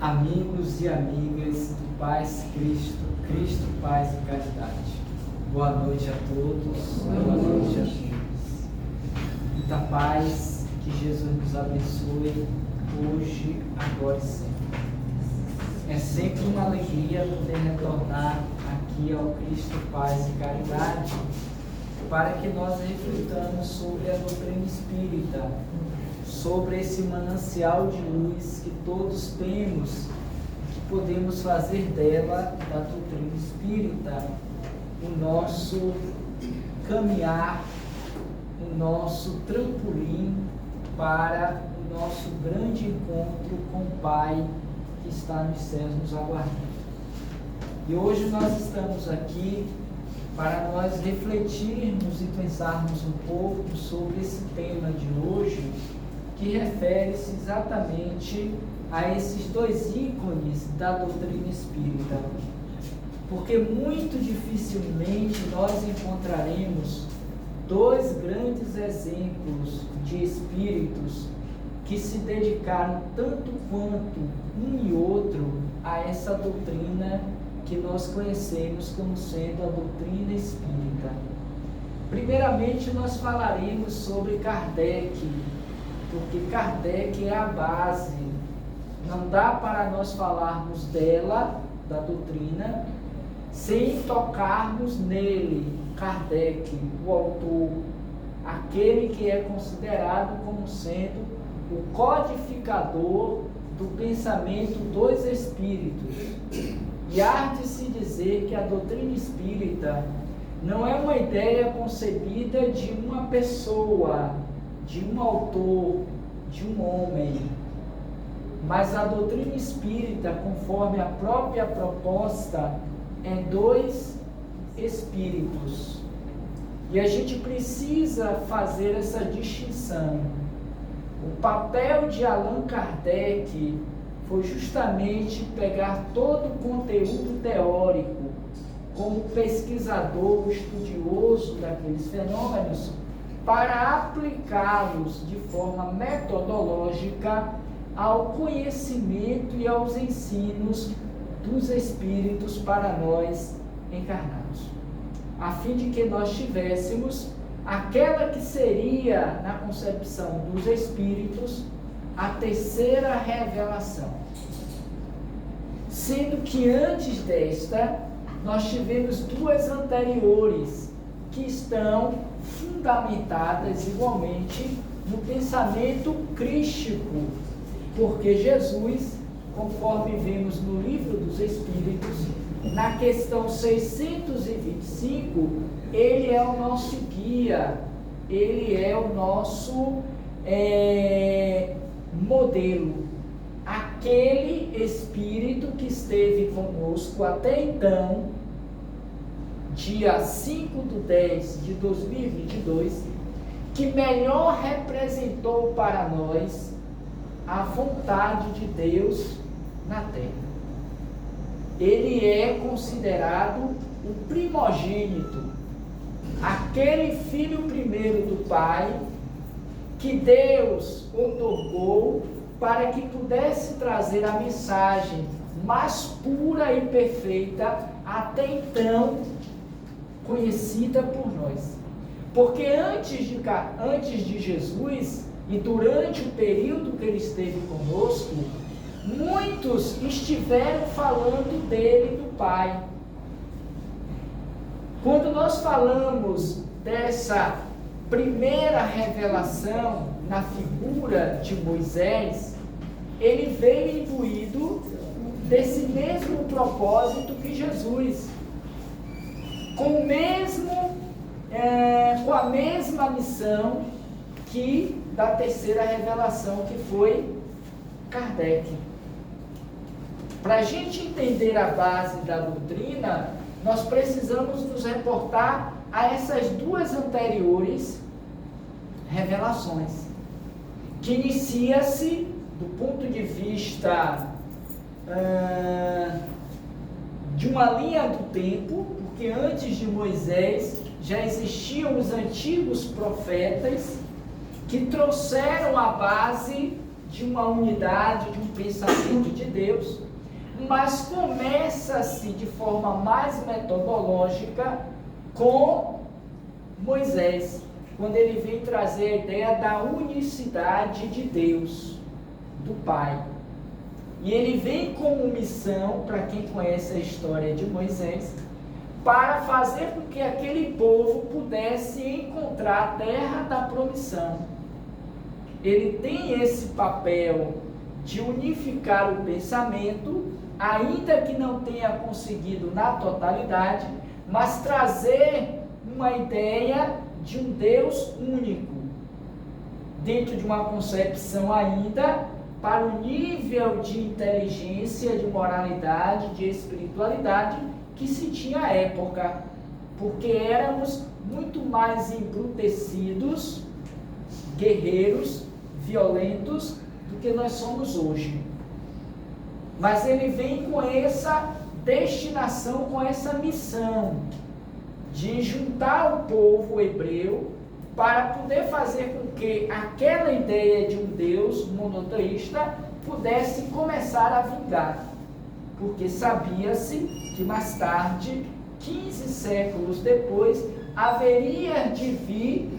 Amigos e amigas do Paz Cristo, Cristo, Paz e Caridade. Boa noite a todos, boa noite a todos. Muita paz, que Jesus nos abençoe hoje, agora e sempre. É sempre uma alegria poder retornar aqui ao Cristo, Paz e Caridade, para que nós reflitamos sobre a doutrina espírita, sobre esse manancial de luz que todos temos, que podemos fazer dela, da doutrina espírita, o nosso caminhar, o nosso trampolim para o nosso grande encontro com o Pai que está nos céus nos aguardando. E hoje nós estamos aqui para nós refletirmos e pensarmos um pouco sobre esse tema de hoje, que refere-se exatamente a esses dois ícones da doutrina espírita. Porque muito dificilmente nós encontraremos dois grandes exemplos de espíritos que se dedicaram tanto quanto um e outro a essa doutrina que nós conhecemos como sendo a doutrina espírita. Primeiramente, nós falaremos sobre Kardec, porque Kardec é a base. Não dá para nós falarmos dela, da doutrina, sem tocarmos nele, Kardec, o autor, aquele que é considerado como sendo o codificador do pensamento dos espíritos. E há de se dizer que a doutrina espírita não é uma ideia concebida de uma pessoa, de um autor, de um homem, mas a doutrina espírita, conforme a própria proposta, é dois espíritos. E a gente precisa fazer essa distinção. O papel de Allan Kardec foi justamente pegar todo o conteúdo teórico, como pesquisador, estudioso daqueles fenômenos, para aplicá-los de forma metodológica ao conhecimento e aos ensinos dos espíritos para nós encarnados, a fim de que nós tivéssemos aquela que seria, na concepção dos espíritos, a terceira revelação. Sendo que antes desta, nós tivemos duas anteriores, que estão fundamentadas igualmente no pensamento crístico, porque Jesus, conforme vemos no Livro dos Espíritos, na questão 625, ele é o nosso guia, ele é o nosso modelo, aquele Espírito que esteve conosco até então, dia 5/10/2022, que melhor representou para nós a vontade de Deus na Terra. Ele é considerado o primogênito, aquele filho primeiro do Pai, que Deus outorgou para que pudesse trazer a mensagem mais pura e perfeita até então conhecida por nós. Porque antes de Jesus e durante o período que ele esteve conosco, muitos estiveram falando dele, do Pai. Quando nós falamos dessa primeira revelação na figura de Moisés, ele veio imbuído desse mesmo propósito que Jesus, com a mesma missão que da terceira revelação, que foi Kardec. Para a gente entender a base da doutrina, nós precisamos nos reportar a essas duas anteriores revelações, que inicia-se do ponto de vista de uma linha do tempo, porque antes de Moisés já existiam os antigos profetas que trouxeram a base de uma unidade, de um pensamento de Deus, mas começa-se de forma mais metodológica com Moisés, quando ele vem trazer a ideia da unicidade de Deus, do Pai. E ele vem como missão, para quem conhece a história de Moisés, para fazer com que aquele povo pudesse encontrar a terra da promissão. Ele tem esse papel de unificar o pensamento, ainda que não tenha conseguido na totalidade, mas trazer uma ideia de um Deus único, dentro de uma concepção ainda para o nível de inteligência, de moralidade, de espiritualidade que se tinha à época, porque éramos muito mais embrutecidos, guerreiros, violentos, do que nós somos hoje. Mas ele vem com essa destinação, com essa missão de juntar o povo hebreu para poder fazer com que aquela ideia de um Deus monoteísta pudesse começar a vingar. Porque sabia-se que mais tarde, 15 séculos depois, haveria de vir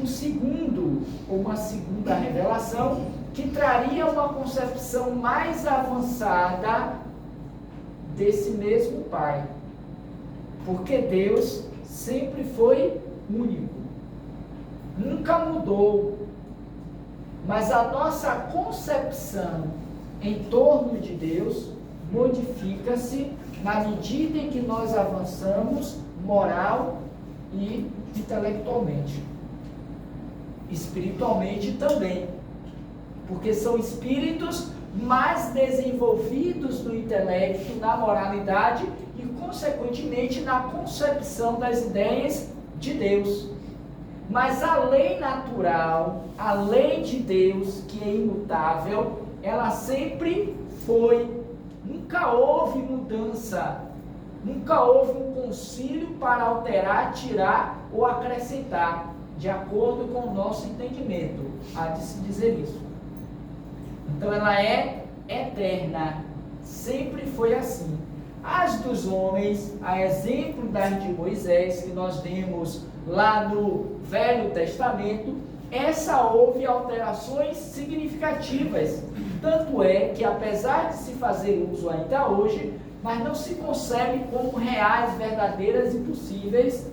um segundo, ou uma segunda revelação, que traria uma concepção mais avançada desse mesmo Pai. Porque Deus sempre foi único, nunca mudou, mas a nossa concepção em torno de Deus modifica-se na medida em que nós avançamos moral e intelectualmente, espiritualmente também, porque são espíritos mais desenvolvidos no intelecto, na moralidade e, consequentemente, na concepção das ideias de Deus. Mas a lei natural, a lei de Deus, que é imutável, ela sempre foi. Nunca houve mudança, nunca houve um concílio para alterar, tirar ou acrescentar, de acordo com o nosso entendimento. Há de se dizer isso. Então ela é eterna, sempre foi assim. As dos homens, a exemplo das de Moisés, que nós vemos lá no Velho Testamento, essa houve alterações significativas. Tanto é que, apesar de se fazer uso ainda hoje, mas não se concebe como reais, verdadeiras e possíveis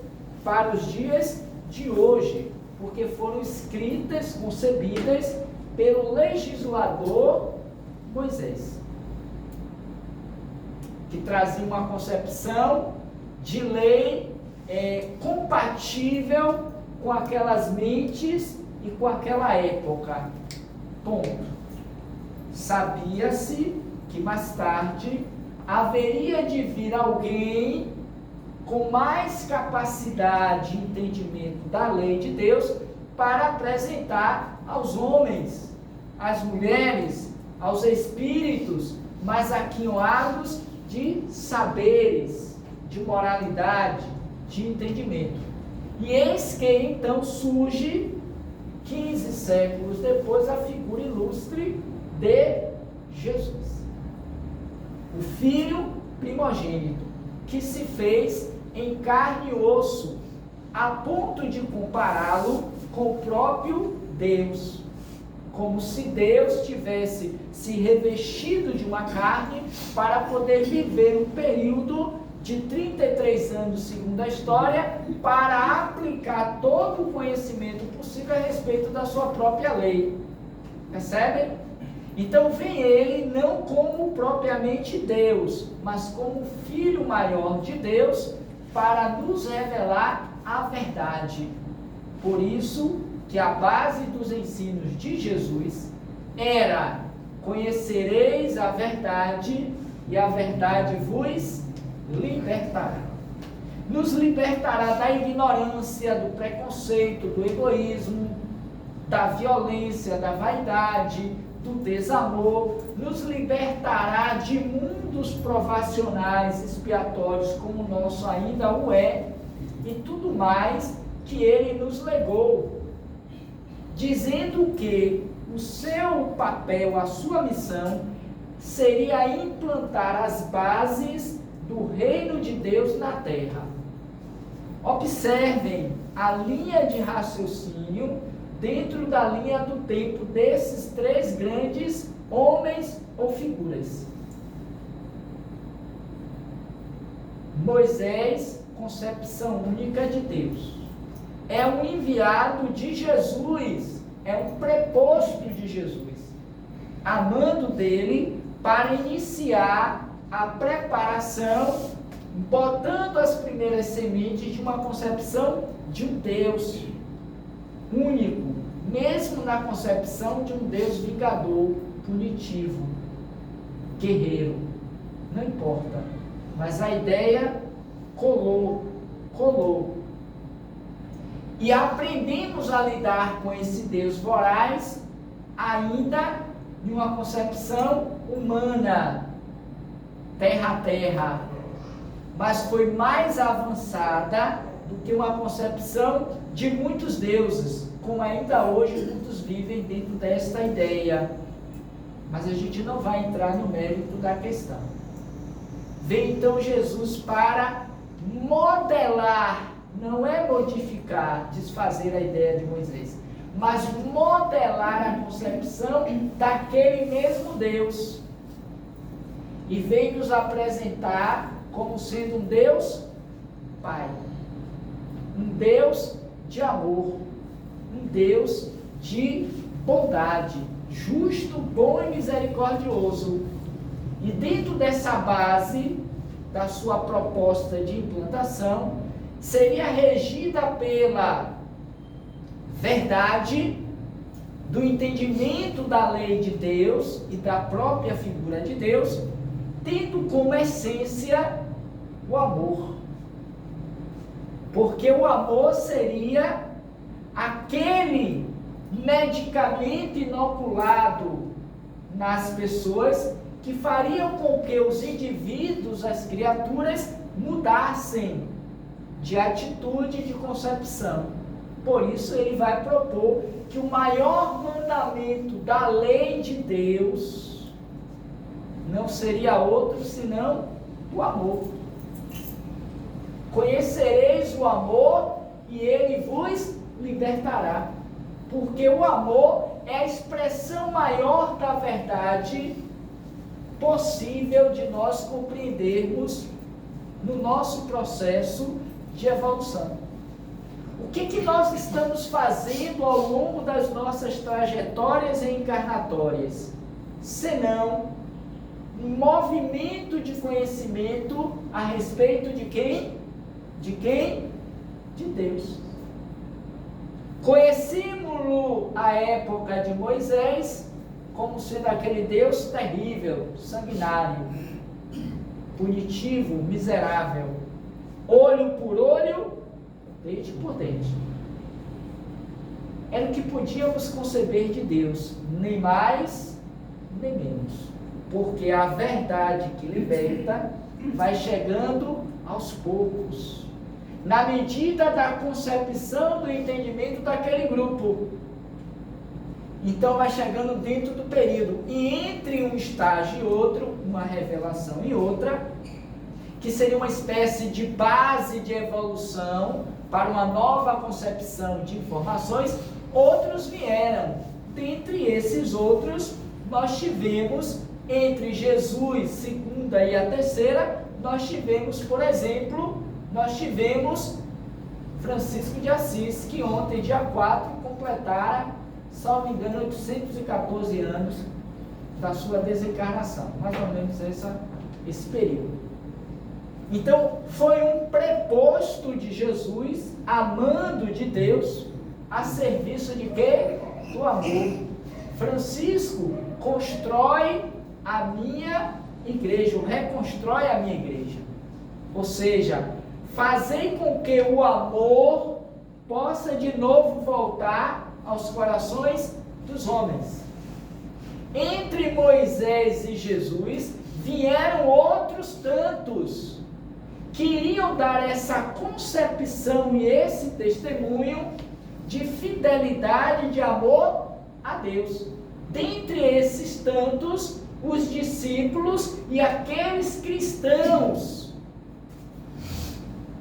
para os dias de hoje, porque foram escritas, concebidas pelo legislador Moisés, que trazia uma concepção de lei compatível com aquelas mentes e com aquela época. Ponto. Sabia-se que mais tarde haveria de vir alguém com mais capacidade e entendimento da lei de Deus para apresentar aos homens, às mulheres, aos espíritos mais aquinhoados de saberes, de moralidade, de entendimento. E eis que então surge, 15 séculos depois, a figura ilustre de Jesus, o Filho primogênito, que se fez em carne e osso, a ponto de compará-lo com o próprio Deus, como se Deus tivesse se revestido de uma carne para poder viver um período de 33 anos, segundo a história, para aplicar todo o conhecimento possível a respeito da sua própria lei. Percebem? Então vem ele não como propriamente Deus, mas como Filho maior de Deus, para nos revelar a verdade. Por isso que a base dos ensinos de Jesus era: conhecereis a verdade e a verdade vos libertará. Nos libertará da ignorância, do preconceito, do egoísmo, da violência, da vaidade, do desamor, nos libertará de mundos provacionais, expiatórios, como o nosso ainda o é, e tudo mais que ele nos legou, dizendo que o seu papel, a sua missão, seria implantar as bases do reino de Deus na terra. Observem a linha de raciocínio dentro da linha do tempo desses três grandes homens ou figuras. Moisés, concepção única de Deus. É um enviado de Jesus, é um preposto de Jesus, amando dele para iniciar a preparação, botando as primeiras sementes de uma concepção de um Deus único, mesmo na concepção de um Deus vingador, punitivo, guerreiro, não importa, mas a ideia colou. E aprendemos a lidar com esse Deus voraz, ainda em uma concepção humana, terra a terra, mas foi mais avançada do que uma concepção de muitos deuses, como ainda hoje muitos vivem dentro desta ideia. Mas a gente não vai entrar no mérito da questão. Vem então Jesus para modelar, não é modificar, desfazer a ideia de Moisés, mas modelar a concepção daquele mesmo Deus. E vem nos apresentar como sendo um Deus Pai, um Deus de amor, um Deus de bondade, justo, bom e misericordioso. E dentro dessa base da sua proposta de implantação, seria regida pela verdade do entendimento da lei de Deus e da própria figura de Deus, tendo como essência o amor. Porque o amor seria aquele medicamento inoculado nas pessoas que fariam com que os indivíduos, as criaturas, mudassem de atitude, de concepção. Por isso ele vai propor que o maior mandamento da lei de Deus não seria outro senão o amor. Conhecereis o amor e ele vos libertará. Porque o amor é a expressão maior da verdade possível de nós compreendermos no nosso processo de evolução. O que nós estamos fazendo ao longo das nossas trajetórias encarnatórias? Senão um movimento de conhecimento a respeito de quem? De quem? De Deus. Conhecemos-lo à época de Moisés como sendo aquele Deus terrível, sanguinário, punitivo, miserável, olho por olho, dente por dente. Era o que podíamos conceber de Deus, nem mais, nem menos. Porque a verdade que liberta vai chegando aos poucos, na medida da concepção do entendimento daquele grupo. Então vai chegando dentro do período, e entre um estágio e outro, uma revelação e outra, que seria uma espécie de base de evolução para uma nova concepção de informações, outros vieram. Dentre esses outros, nós tivemos, entre Jesus, segunda e a terceira, nós tivemos, por exemplo, Francisco de Assis, que ontem, dia 4, completara, salvo engano, 814 anos da sua desencarnação, mais ou menos esse período. Então, foi um preposto de Jesus, amando de Deus, a serviço de quê? Do amor. Francisco constrói a minha igreja, reconstrói a minha igreja. Ou seja, fazer com que o amor possa de novo voltar aos corações dos homens. Entre Moisés e Jesus vieram outros tantos que iriam dar essa concepção e esse testemunho de fidelidade, de amor a Deus. Dentre esses tantos, os discípulos e aqueles cristãos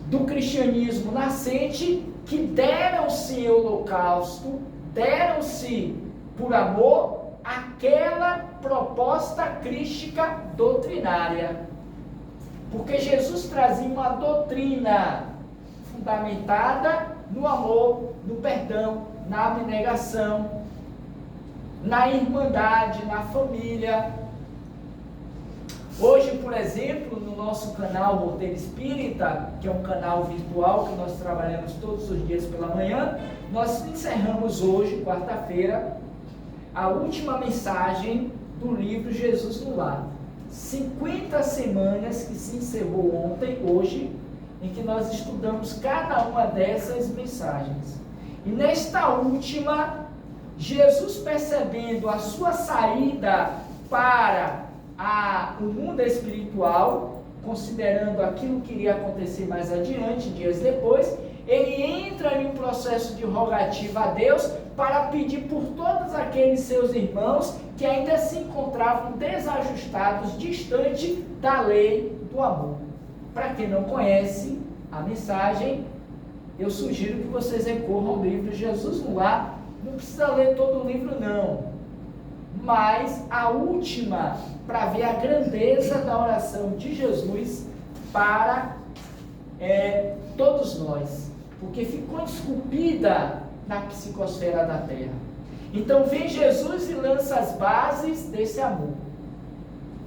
do cristianismo nascente que deram-se em holocausto, deram-se por amor àquela proposta crística doutrinária. Porque Jesus trazia uma doutrina fundamentada no amor, no perdão, na abnegação, na irmandade, na família. Hoje, por exemplo, no nosso canal Roteiro Espírita, que é um canal virtual que nós trabalhamos todos os dias pela manhã, nós encerramos hoje, quarta-feira, a última mensagem do livro Jesus no Lar. 50 semanas que se encerrou ontem, hoje, em que nós estudamos cada uma dessas mensagens. E nesta última, Jesus, percebendo a sua saída para o mundo espiritual, considerando aquilo que iria acontecer mais adiante, dias depois, ele entra em um processo de rogativa a Deus para pedir por todos aqueles seus irmãos que ainda se encontravam desajustados, distante da lei do amor. Para quem não conhece a mensagem, eu sugiro que vocês recorram ao livro Jesus no Lar. Não precisa ler todo o livro não, mas a última, para ver a grandeza da oração de Jesus para todos nós, porque ficou esculpida na psicosfera da terra. Então vem Jesus e lança as bases desse amor,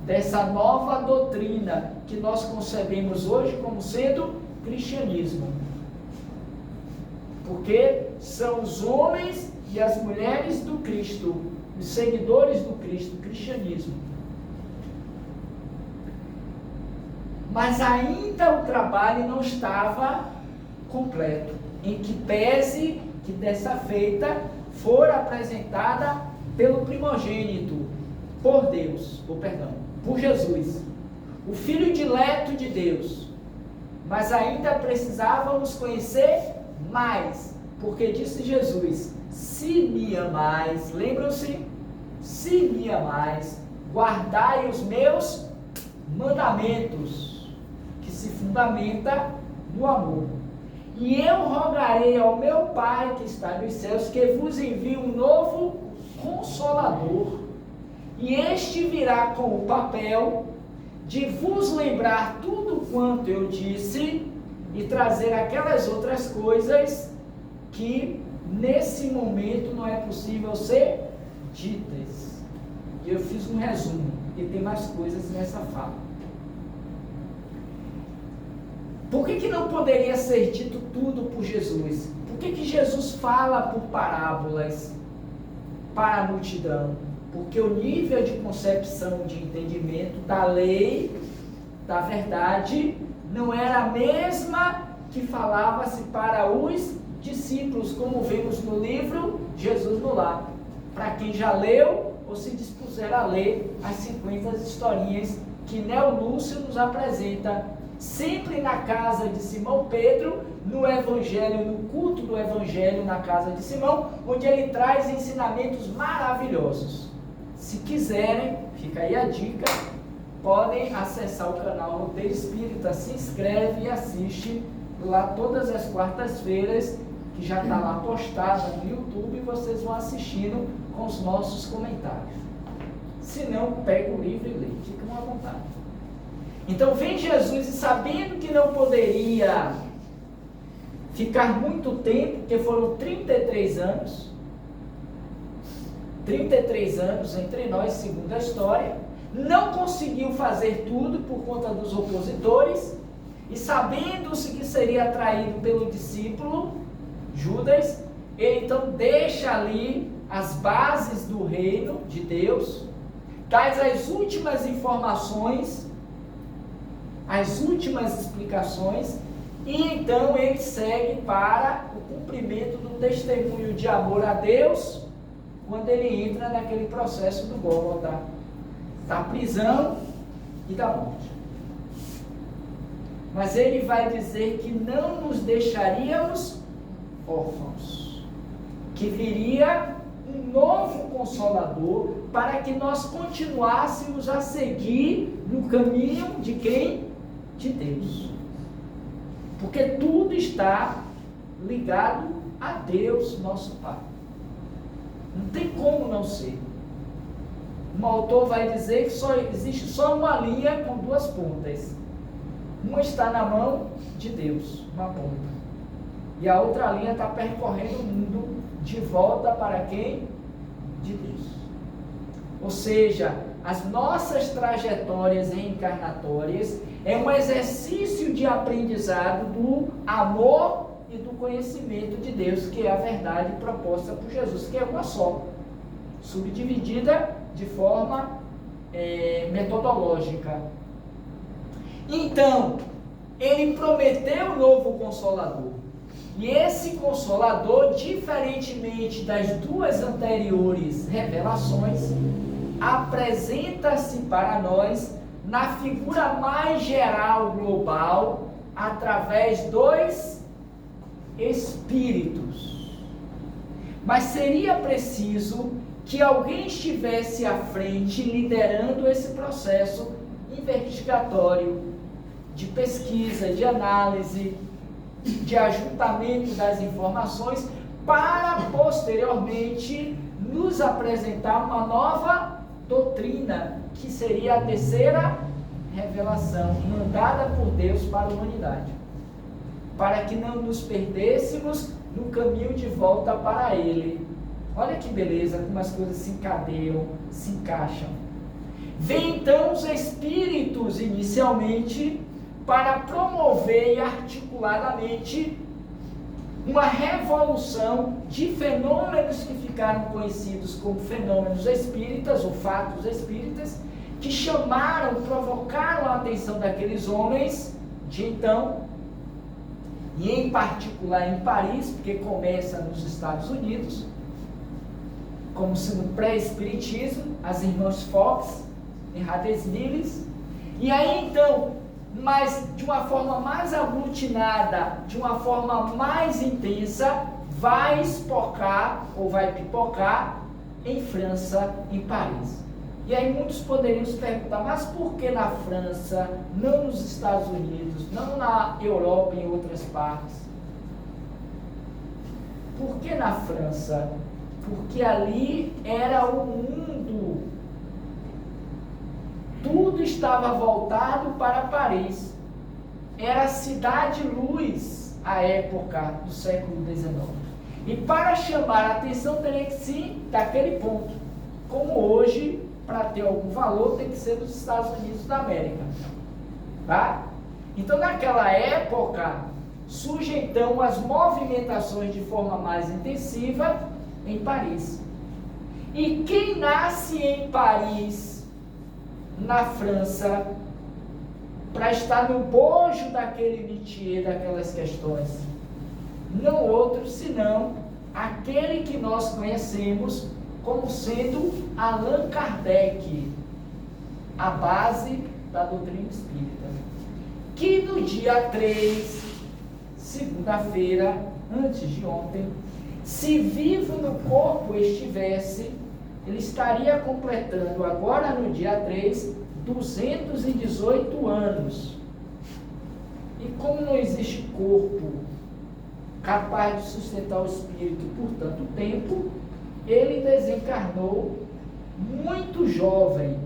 dessa nova doutrina que nós concebemos hoje como sendo cristianismo, porque são os homens e as mulheres do Cristo, os seguidores do Cristo, cristianismo. Mas ainda o trabalho não estava completo, em que pese que dessa feita for apresentada pelo primogênito, por Jesus, o Filho dileto de Deus. Mas ainda precisávamos conhecer mais, porque disse Jesus: se me amais, lembram-se? Se me amais, guardai os meus mandamentos, que se fundamenta no amor. E eu rogarei ao meu Pai que está nos céus, que vos envie um novo Consolador, e este virá com o papel de vos lembrar tudo quanto eu disse e trazer aquelas outras coisas que nesse momento não é possível ser ditas. E eu fiz um resumo, e tem mais coisas nessa fala. Por que não poderia ser dito tudo por Jesus? Por que Jesus fala por parábolas para a multidão? Porque o nível de concepção, de entendimento da lei, da verdade, não era a mesma que falava-se para os discípulos, como vemos no livro Jesus no Lar. Para quem já leu ou se dispuser a ler as 50 historinhas que Neo Lúcio nos apresenta, sempre na casa de Simão Pedro, no Evangelho, no culto do Evangelho na casa de Simão, onde ele traz ensinamentos maravilhosos. Se quiserem, fica aí a dica, podem acessar o canal Roteiro Espírita, se inscreve e assiste lá todas as quartas-feiras, que já está lá postada no YouTube, e vocês vão assistindo com os nossos comentários. Se não, pega o livro e lê, ficam à vontade. Então vem Jesus e, sabendo que não poderia ficar muito tempo, porque foram 33 anos entre nós, segundo a história, não conseguiu fazer tudo por conta dos opositores, e sabendo-se que seria traído pelo discípulo Judas, ele então deixa ali as bases do reino de Deus, traz as últimas informações, as últimas explicações, e então ele segue para o cumprimento do testemunho de amor a Deus, quando ele entra naquele processo do Gólgota, da prisão e da morte. Mas ele vai dizer que não nos deixaríamos órfãos, que viria um novo Consolador para que nós continuássemos a seguir no caminho de quem? De Deus. Porque tudo está ligado a Deus, nosso Pai. Não tem como não ser. Um autor vai dizer que existe só uma linha com duas pontas. Uma está na mão de Deus, uma ponta. E a outra linha está percorrendo o mundo de volta para quem? De Deus. Ou seja, as nossas trajetórias reencarnatórias é um exercício de aprendizado do amor e do conhecimento de Deus, que é a verdade proposta por Jesus, que é uma só, subdividida de forma metodológica. Então, ele prometeu o novo Consolador. E esse Consolador, diferentemente das duas anteriores revelações, apresenta-se para nós na figura mais geral, global, através dos Espíritos. Mas seria preciso que alguém estivesse à frente, liderando esse processo investigatório, de pesquisa, de análise, de ajuntamento das informações, para posteriormente nos apresentar uma nova doutrina, que seria a terceira revelação, mandada por Deus para a humanidade, para que não nos perdêssemos no caminho de volta para Ele. Olha que beleza, como as coisas se encadeiam, se encaixam. Vem então os Espíritos inicialmente para promover articuladamente uma revolução de fenômenos que ficaram conhecidos como fenômenos espíritas ou fatos espíritas, que chamaram, provocaram a atenção daqueles homens de então, e em particular em Paris, porque começa nos Estados Unidos, como se no pré-espiritismo, as irmãs Fox, em Hades-Milles, e aí então, mas de uma forma mais aglutinada, de uma forma mais intensa, vai espocar ou vai pipocar em França, em Paris. E aí muitos poderiam se perguntar, mas por que na França, não nos Estados Unidos, não na Europa e em outras partes? Por que na França? Porque ali era o mundo. Tudo estava voltado para Paris. Era a cidade-luz à época do século XIX. E para chamar a atenção teria que ser daquele ponto. Como hoje, para ter algum valor, tem que ser dos Estados Unidos da América. Tá? Então, naquela época, surgem então as movimentações de forma mais intensiva em Paris. E quem nasce em Paris, na França, para estar no bojo daquele métier, daquelas questões? Não outro senão aquele que nós conhecemos como sendo Allan Kardec, a base da doutrina espírita, que no dia 3, segunda-feira, antes de ontem, se vivo no corpo estivesse, ele estaria completando agora no dia 3, 218 anos. E como não existe corpo capaz de sustentar o espírito por tanto tempo, ele desencarnou muito jovem,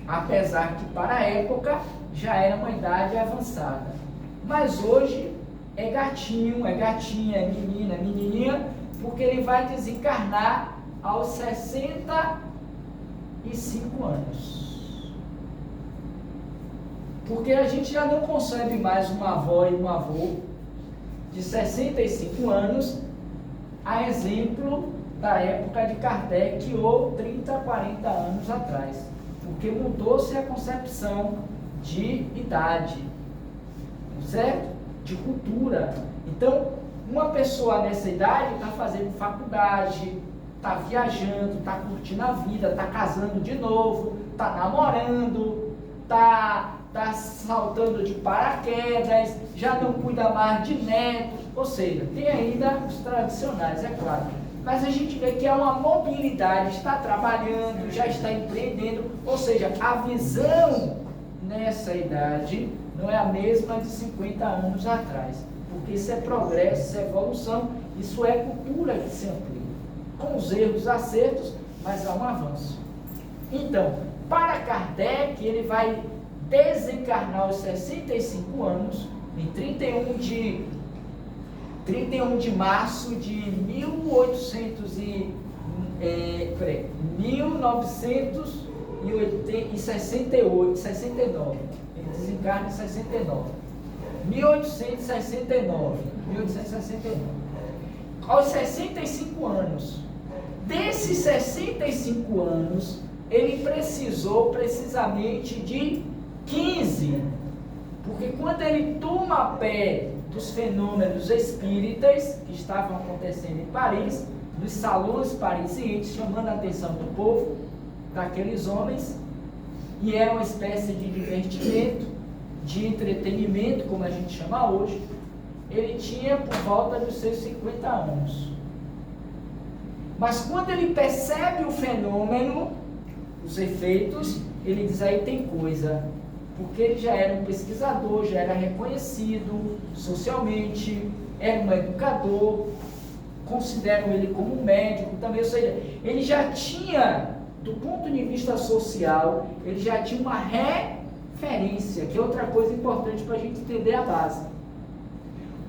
apesar que para a época já era uma idade avançada. Mas hoje é gatinho, é gatinha, é menina, é menininha, porque ele vai desencarnar aos 65 anos. Porque a gente já não concebe mais uma avó e um avô de 65 anos, a exemplo da época de Kardec ou 30, 40 anos atrás. Porque mudou-se a concepção de idade, certo? De cultura. Então, uma pessoa nessa idade está fazendo faculdade, está viajando, está curtindo a vida, está casando de novo, está namorando, está saltando de paraquedas, já não cuida mais de netos, ou seja, tem ainda os tradicionais, é claro. mas a gente vê que é uma mobilidade, está trabalhando, já está empreendendo, ou seja, a visão nessa idade não é a mesma de 50 anos atrás, porque isso é progresso, isso é evolução, isso é cultura que se amplia, com os erros, acertos, mas há um avanço. Então, para Kardec, ele vai desencarnar aos 65 anos, em 31 de março de 1969. Ele desencarna em 69. 1869. Aos 65 anos. Desses 65 anos, ele precisou precisamente de 15. Porque quando ele toma pé dos fenômenos espíritas que estavam acontecendo em Paris, nos salões parisienses, chamando a atenção do povo, daqueles homens, e era uma espécie de divertimento, de entretenimento, como a gente chama hoje, ele tinha por volta dos seus 50 anos. Mas quando ele percebe o fenômeno, os efeitos, ele diz, aí tem coisa, porque ele já era um pesquisador, já era reconhecido socialmente, era um educador, consideram ele como um médico também, ou seja, ele já tinha, do ponto de vista social, ele já tinha uma referência, que é outra coisa importante para a gente entender a base.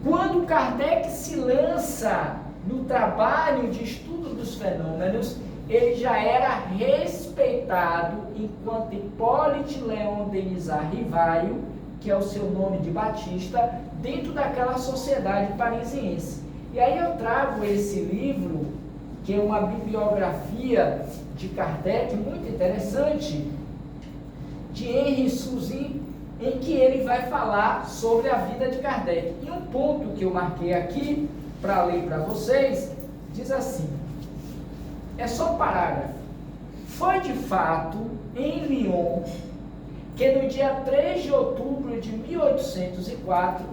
Quando Kardec se lança no trabalho de estudo dos fenômenos, ele já era respeitado enquanto Hipólite Léon Denisard Rivaio, que é o seu nome de batista, dentro daquela sociedade parisiense. E aí eu trago esse livro, que é uma bibliografia de Kardec, muito interessante, de Henri Suzin, em que ele vai falar sobre a vida de Kardec. E um ponto que eu marquei aqui, para ler para vocês, diz assim, é só um parágrafo. Foi de fato em Lyon que no dia 3 de outubro de 1804,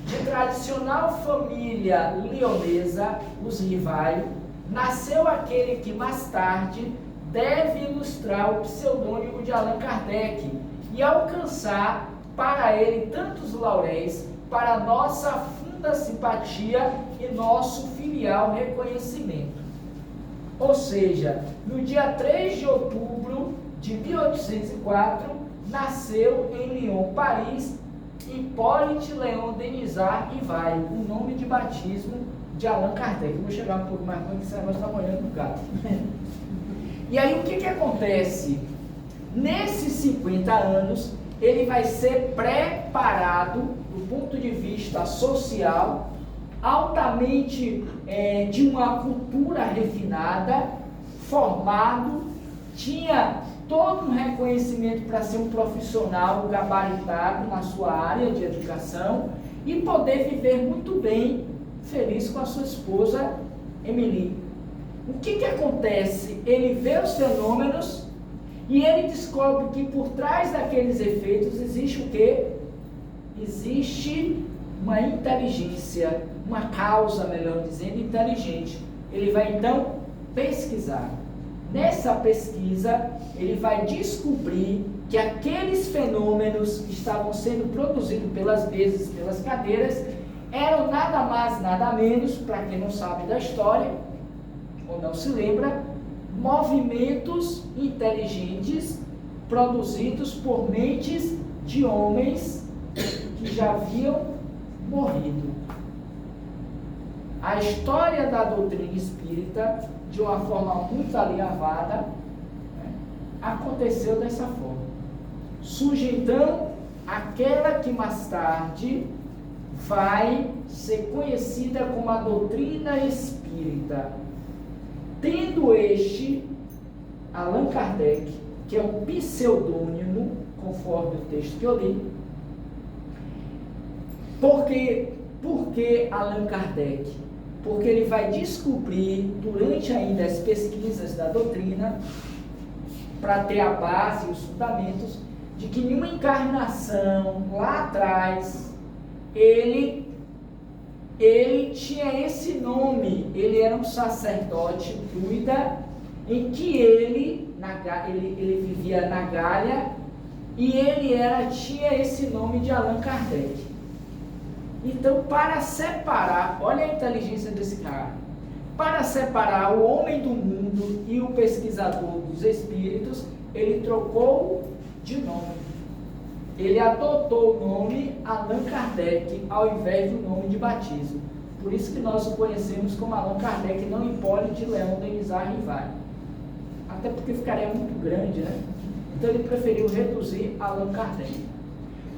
de tradicional família lionesa, os Rivaio, nasceu aquele que mais tarde deve ilustrar o pseudônimo de Allan Kardec e alcançar para ele tantos lauréis, para nossa funda simpatia e nosso filial reconhecimento. Ou seja, no dia 3 de outubro de 1804, nasceu em Lyon, Paris, Hipólite Léon Denisard Rivaio, o nome de batismo de Allan Kardec. Eu vou chegar um pouco mais quando esse negócio está molhando no gato. E aí o que acontece? Nesses 50 anos, ele vai ser preparado do ponto de vista social, altamente de uma cultura refinada, formado, tinha todo um reconhecimento para ser um profissional gabaritado na sua área de educação e poder viver muito bem, feliz com a sua esposa Emily. O que acontece? Ele vê os fenômenos e ele descobre que por trás daqueles efeitos existe o quê? Existe uma inteligência, uma causa, melhor dizendo, inteligente. Ele vai então pesquisar. Nessa pesquisa, ele vai descobrir que aqueles fenômenos que estavam sendo produzidos pelas mesas, pelas cadeiras, eram nada mais, nada menos, para quem não sabe da história, ou não se lembra, movimentos inteligentes produzidos por mentes de homens que já haviam morrido. A história da doutrina espírita, de uma forma muito alinhavada, aconteceu dessa forma. Surge então aquela que mais tarde vai ser conhecida como a doutrina espírita, tendo este Allan Kardec, que é um pseudônimo, conforme o texto que eu li. Por que Allan Kardec? Porque ele vai descobrir, durante ainda as pesquisas da doutrina, para ter a base e os fundamentos, de que em uma encarnação lá atrás, ele ele tinha esse nome, ele era um sacerdote druida, em que ele vivia na Gália, e ele tinha esse nome de Allan Kardec. Então, para separar, olha a inteligência desse cara, para separar o homem do mundo e o pesquisador dos espíritos, ele trocou de nome. Ele adotou o nome Allan Kardec ao invés do nome de batismo. Por isso que nós o conhecemos como Allan Kardec, não Hipólito Leão Denisard Rivail. Até porque ficaria muito grande, né? Então ele preferiu reduzir Allan Kardec.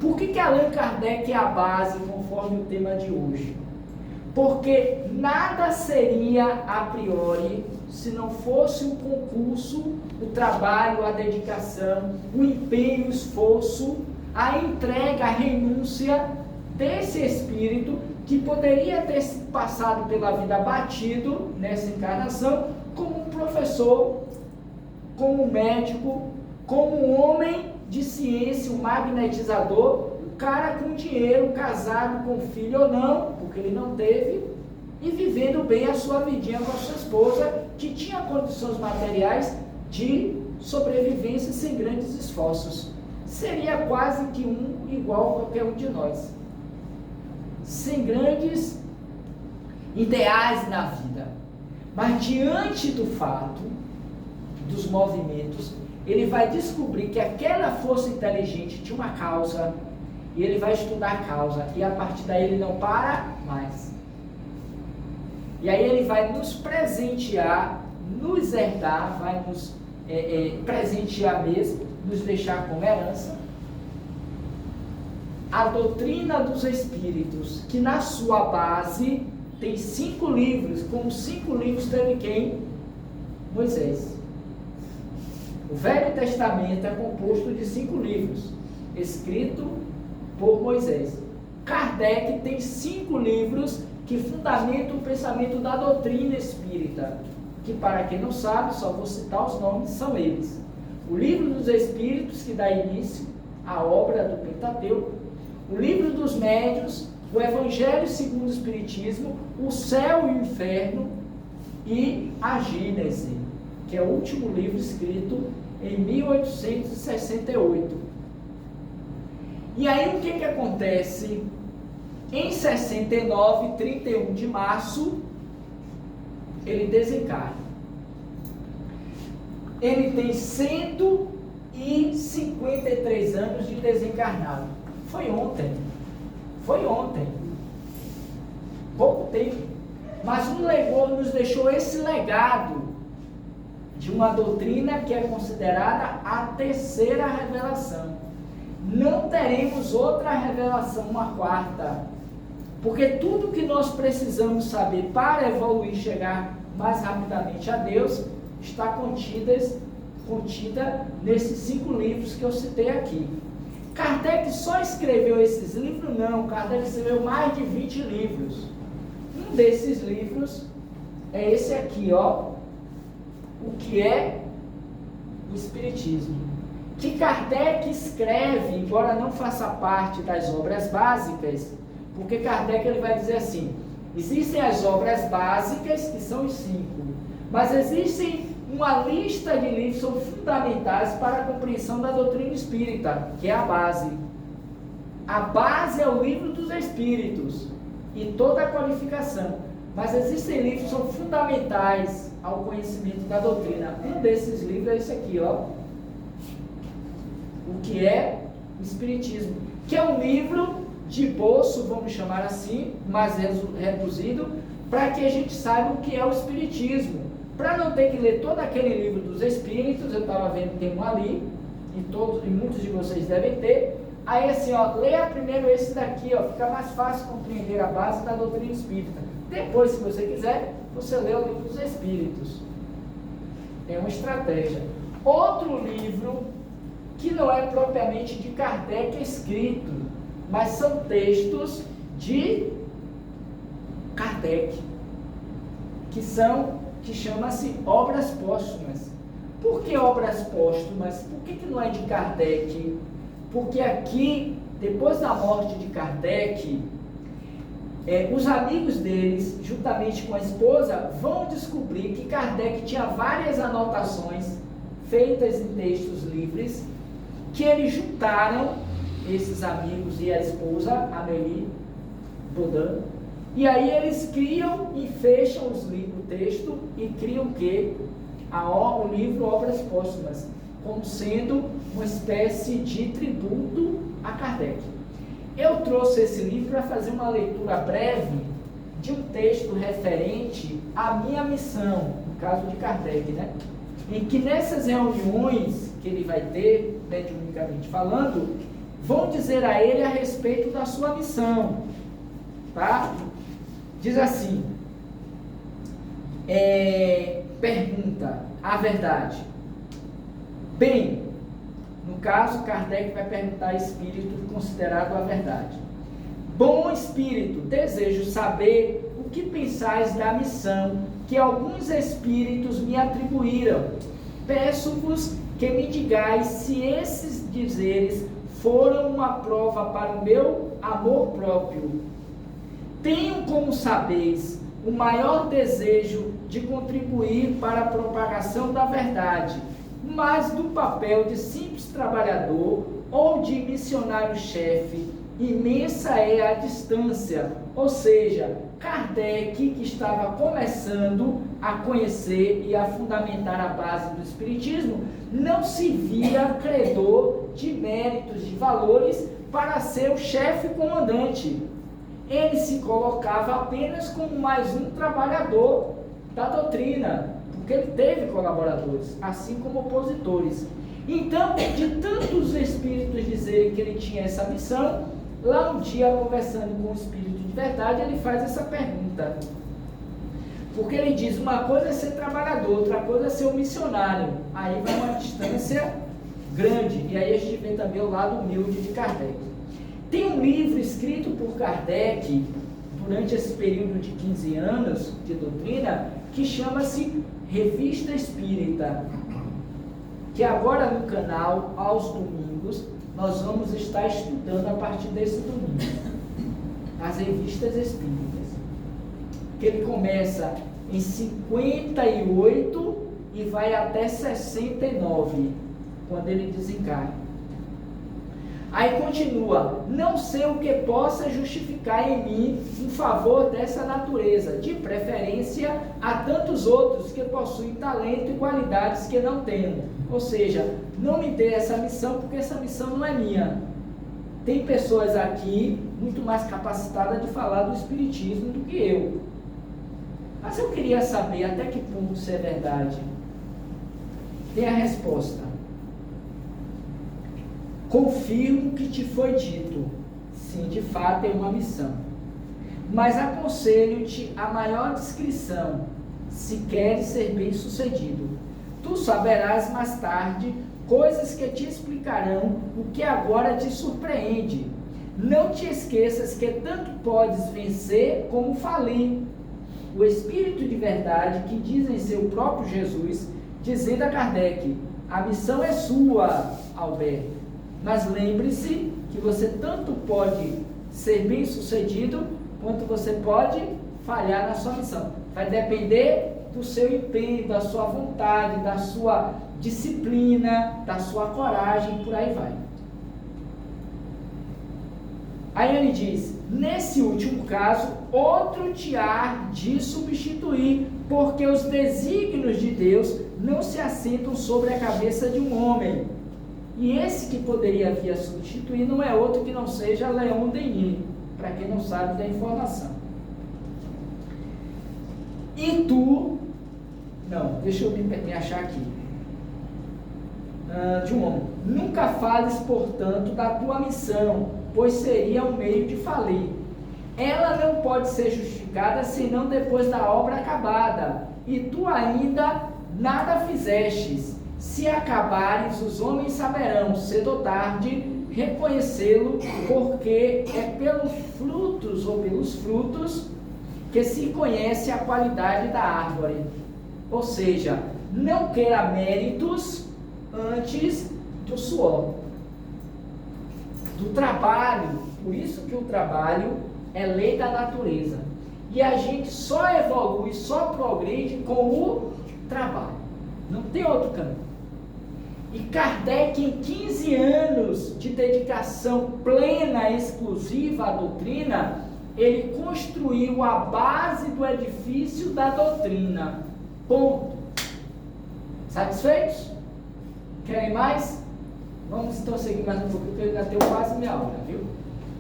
Por que Allan Kardec é a base, conforme o tema de hoje? Porque nada seria a priori se não fosse o concurso, o trabalho, a dedicação, o empenho, o esforço, a entrega, a renúncia desse espírito que poderia ter passado pela vida batido nessa encarnação como um professor, como um médico, como um homem de ciência, um magnetizador, um cara com dinheiro, casado com filho ou não, porque ele não teve, e vivendo bem a sua vidinha com a sua esposa, que tinha condições materiais de sobrevivência sem grandes esforços. Seria quase que igual a qualquer um de nós, sem grandes ideais na vida. Mas diante do fato, dos movimentos, ele vai descobrir que aquela força inteligente tinha uma causa, e ele vai estudar a causa, e a partir daí ele não para mais. E aí ele vai nos presentear, nos herdar, vai nos presentear mesmo, nos deixar como herança, a doutrina dos espíritos, que na sua base tem 5 livros, como 5 livros teve quem? Moisés. O Velho Testamento é composto de 5 livros, escrito por Moisés. Kardec tem 5 livros que fundamentam o pensamento da doutrina espírita, que, para quem não sabe, só vou citar os nomes, são eles: o Livro dos Espíritos, que dá início à obra do Pentateuco, o Livro dos Médiuns, o Evangelho segundo o Espiritismo, o Céu e o Inferno e a Gênese, que é o último livro escrito em 1868. E aí o que acontece? Em 69, 31 de março, ele desencarna. Ele tem 153 anos de desencarnado. Foi ontem. Pouco tempo. Mas nos deixou esse legado de uma doutrina que é considerada a terceira revelação. Não teremos outra revelação, uma quarta. Porque tudo que nós precisamos saber para evoluir, chegar mais rapidamente a Deus, está contida nesses 5 livros que eu citei aqui. Kardec só escreveu esses livros? Não, Kardec escreveu mais de 20 livros. Um desses livros é esse aqui, ó, o que é o Espiritismo. Que Kardec escreve, embora não faça parte das obras básicas, porque Kardec ele vai dizer assim: existem as obras básicas, que são os 5, mas existem uma lista de livros que são fundamentais para a compreensão da doutrina espírita, que é a base. A base é o Livro dos Espíritos e toda a qualificação, mas existem livros que são fundamentais ao conhecimento da doutrina. Um desses livros é esse aqui, ó, o que é o Espiritismo, que é um livro de bolso, vamos chamar assim, mais reduzido, para que a gente saiba o que é o Espiritismo, para não ter que ler todo aquele livro dos Espíritos. Eu estava vendo, tem um ali, e muitos de vocês devem ter. Aí assim, ó, leia primeiro esse daqui, ó, fica mais fácil compreender a base da doutrina espírita. Depois, se você quiser, você lê o Livro dos Espíritos. É uma estratégia. Outro livro que não é propriamente de Kardec escrito, mas são textos de Kardec, que chama-se Obras Póstumas. Por que Obras Póstumas? Por que não é de Kardec? Porque aqui, depois da morte de Kardec, os amigos deles, juntamente com a esposa, vão descobrir que Kardec tinha várias anotações feitas em textos livres, que eles juntaram, esses amigos e a esposa, Amélie Baudin, e aí eles criam e fecham o texto e criam o quê? O livro Obras Póstumas, como sendo uma espécie de tributo a Kardec. Eu trouxe esse livro para fazer uma leitura breve de um texto referente à minha missão, no caso de Kardec, né? Em que nessas reuniões que ele vai ter, mediunicamente falando, vão dizer a ele a respeito da sua missão, tá? Diz assim, pergunta a verdade. Bem, no caso, Kardec vai perguntar a espírito considerado a verdade. Bom espírito, desejo saber o que pensais da missão que alguns espíritos me atribuíram. Peço-vos que me digais se esses dizeres foram uma prova para o meu amor próprio. Tenho, como sabeis, o maior desejo de contribuir para a propagação da verdade, mas do papel de simples trabalhador ou de missionário-chefe, imensa é a distância. Ou seja, Kardec, que estava começando a conhecer e a fundamentar a base do Espiritismo, não se via credor de méritos, de valores para ser o chefe comandante. Ele se colocava apenas como mais um trabalhador da doutrina, porque ele teve colaboradores, assim como opositores. Então, de tantos espíritos dizerem que ele tinha essa missão, lá um dia, conversando com o espírito de verdade, ele faz essa pergunta. Porque ele diz, uma coisa é ser trabalhador, outra coisa é ser um missionário. Aí vai uma distância grande, e aí a gente vê também o lado humilde de Kardec. Tem um livro escrito por Kardec, durante esse período de 15 anos de doutrina, que chama-se Revista Espírita, que agora no canal, aos domingos, nós vamos estar estudando a partir desse domingo, as revistas espíritas, que ele começa em 58 e vai até 69, quando ele desencarna. Aí continua, não sei o que possa justificar em mim um favor dessa natureza, de preferência a tantos outros que possuem talento e qualidades que não tenho. Ou seja, não me dê essa missão, porque essa missão não é minha. Tem pessoas aqui muito mais capacitadas de falar do Espiritismo do que eu. Mas eu queria saber até que ponto isso é verdade. Tem a resposta. Confirmo que te foi dito, sim, de fato é uma missão, mas aconselho-te a maior discrição, se queres ser bem sucedido. Tu saberás mais tarde coisas que te explicarão o que agora te surpreende. Não te esqueças que tanto podes vencer como falir. O Espírito de verdade que diz em seu próprio Jesus, dizendo a Kardec, a missão é sua, Alberto. Mas lembre-se que você tanto pode ser bem sucedido, quanto você pode falhar na sua missão. Vai depender do seu empenho, da sua vontade, da sua disciplina, da sua coragem, por aí vai. Aí ele diz, nesse último caso, outro te há de substituir, porque os desígnios de Deus não se assentam sobre a cabeça de um homem. E esse que poderia vir a substituir não é outro que não seja Leon Denis, para quem não sabe da informação. E tu, não, deixa eu me achar aqui, de um homem, nunca fales, portanto, da tua missão, pois seria um meio de falir. Ela não pode ser justificada senão depois da obra acabada, e tu ainda nada fizestes. Se acabares, os homens saberão, cedo ou tarde, reconhecê-lo, porque é pelos frutos que se conhece a qualidade da árvore. Ou seja, não queira méritos antes do suor, do trabalho. Por isso que o trabalho é lei da natureza. E a gente só evolui, só progride com o trabalho. Não tem outro caminho. E Kardec, em 15 anos de dedicação plena, exclusiva à doutrina, ele construiu a base do edifício da doutrina. Ponto. Satisfeitos? Querem mais? Vamos então seguir mais um pouquinho, porque eu ainda tenho quase meia hora, viu?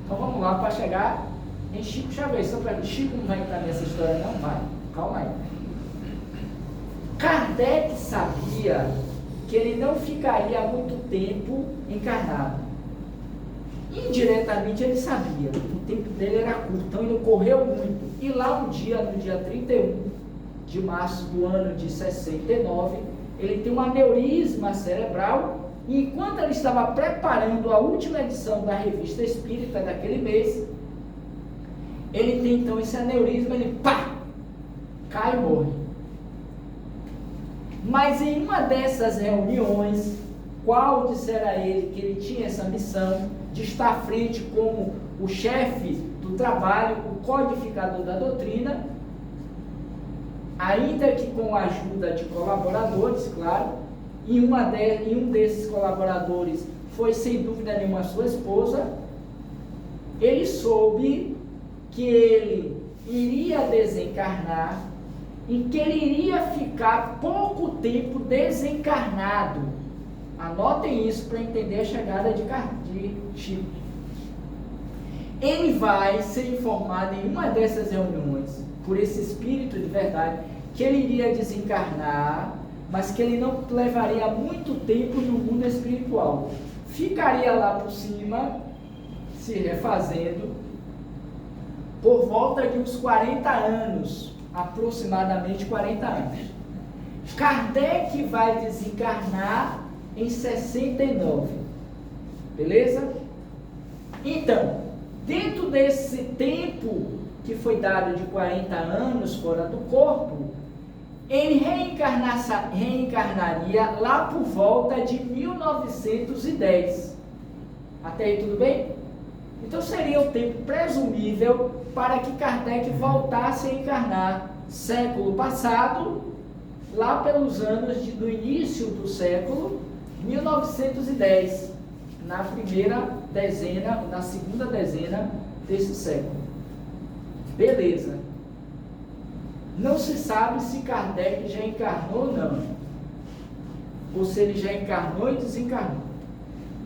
Então vamos lá para chegar em Chico Xavier. Só para Chico não vai entrar nessa história, não vai. Calma aí. Kardec sabia que ele não ficaria muito tempo encarnado. Indiretamente ele sabia, o tempo dele era curto, então ele correu muito. E lá no dia 31 de março do ano de 69, ele tem um aneurisma cerebral, e enquanto ele estava preparando a última edição da Revista Espírita daquele mês, ele tem então esse aneurisma, ele pá, cai e morre. Mas em uma dessas reuniões, qual dissera a ele que ele tinha essa missão de estar à frente como o chefe do trabalho, o codificador da doutrina, ainda que com a ajuda de colaboradores, claro, e um desses colaboradores foi sem dúvida nenhuma sua esposa. Ele soube que ele iria desencarnar e que ele iria ficar pouco tempo desencarnado. Anotem isso para entender a chegada de Chico. Ele vai ser informado em uma dessas reuniões, por esse espírito de verdade, que ele iria desencarnar, mas que ele não levaria muito tempo no mundo espiritual. Ficaria lá por cima, se refazendo, por volta de uns 40 anos, aproximadamente 40 anos. Kardec vai desencarnar em 69, beleza? Então, dentro desse tempo que foi dado de 40 anos fora do corpo, ele reencarnaria lá por volta de 1910. Até aí tudo bem? Então seria o tempo presumível para que Kardec voltasse a encarnar século passado, lá pelos anos do início do século 1910, na segunda dezena desse século. Beleza. Não se sabe se Kardec já encarnou ou não, ou se ele já encarnou e desencarnou.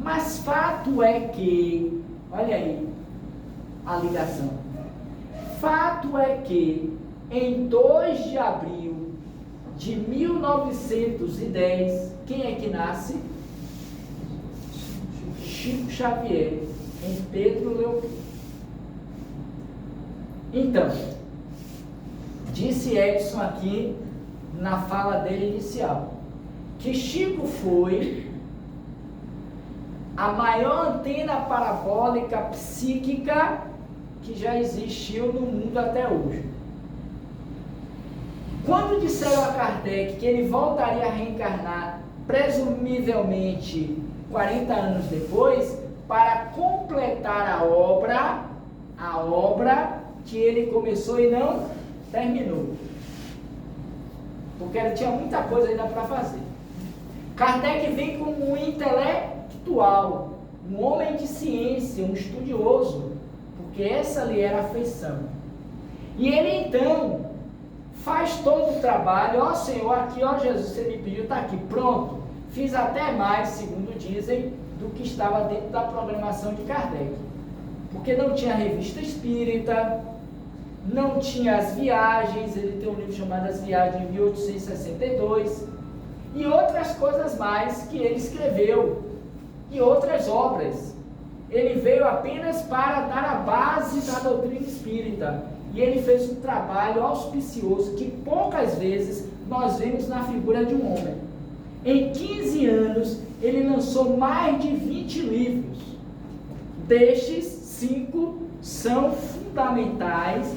Mas fato é que, olha aí a ligação, fato é que em 2 de abril de 1910, quem é que nasce? Chico Xavier, em Pedro Leopoldo. Então, disse Edson aqui na fala dele inicial, que Chico foi a maior antena parabólica psíquica que já existiu no mundo até hoje. Quando disseram a Kardec que ele voltaria a reencarnar, presumivelmente 40 anos depois, para completar a obra que ele começou e não terminou, porque ele tinha muita coisa ainda para fazer. Kardec vem como um intelectual, um homem de ciência, um estudioso, porque essa lhe era a feição. E ele então faz todo o trabalho. Ó Senhor, aqui, ó Jesus, você me pediu, está aqui, pronto. Fiz até mais, segundo dizem, do que estava dentro da programação de Kardec, porque não tinha revista espírita, não tinha as viagens. Ele tem um livro chamado As Viagens de 1862 e outras coisas mais que ele escreveu, e outras obras. Ele veio apenas para dar a base da doutrina espírita, e ele fez um trabalho auspicioso que poucas vezes nós vemos na figura de um homem. Em 15 anos ele lançou mais de 20 livros. Destes, 5 são fundamentais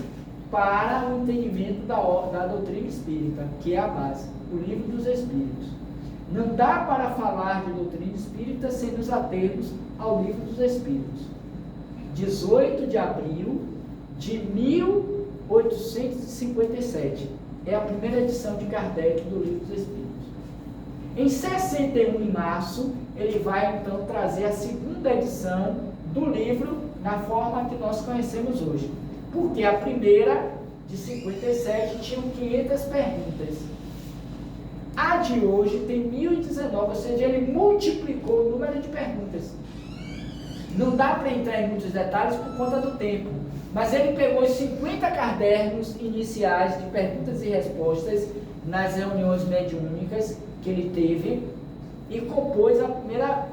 para o entendimento da doutrina espírita, que é a base, o Livro dos Espíritos. Não dá para falar de doutrina espírita sem nos atermos ao Livro dos Espíritos. 18 de abril de 1857. É a primeira edição de Kardec do Livro dos Espíritos. Em 61, em março, ele vai então trazer a segunda edição do livro na forma que nós conhecemos hoje. Porque a primeira, de 57, tinha 500 perguntas. A de hoje tem 1019, ou seja, ele multiplicou o número de perguntas. Não dá para entrar em muitos detalhes por conta do tempo, mas ele pegou os 50 cadernos iniciais de perguntas e respostas nas reuniões mediúnicas que ele teve e compôs a primeira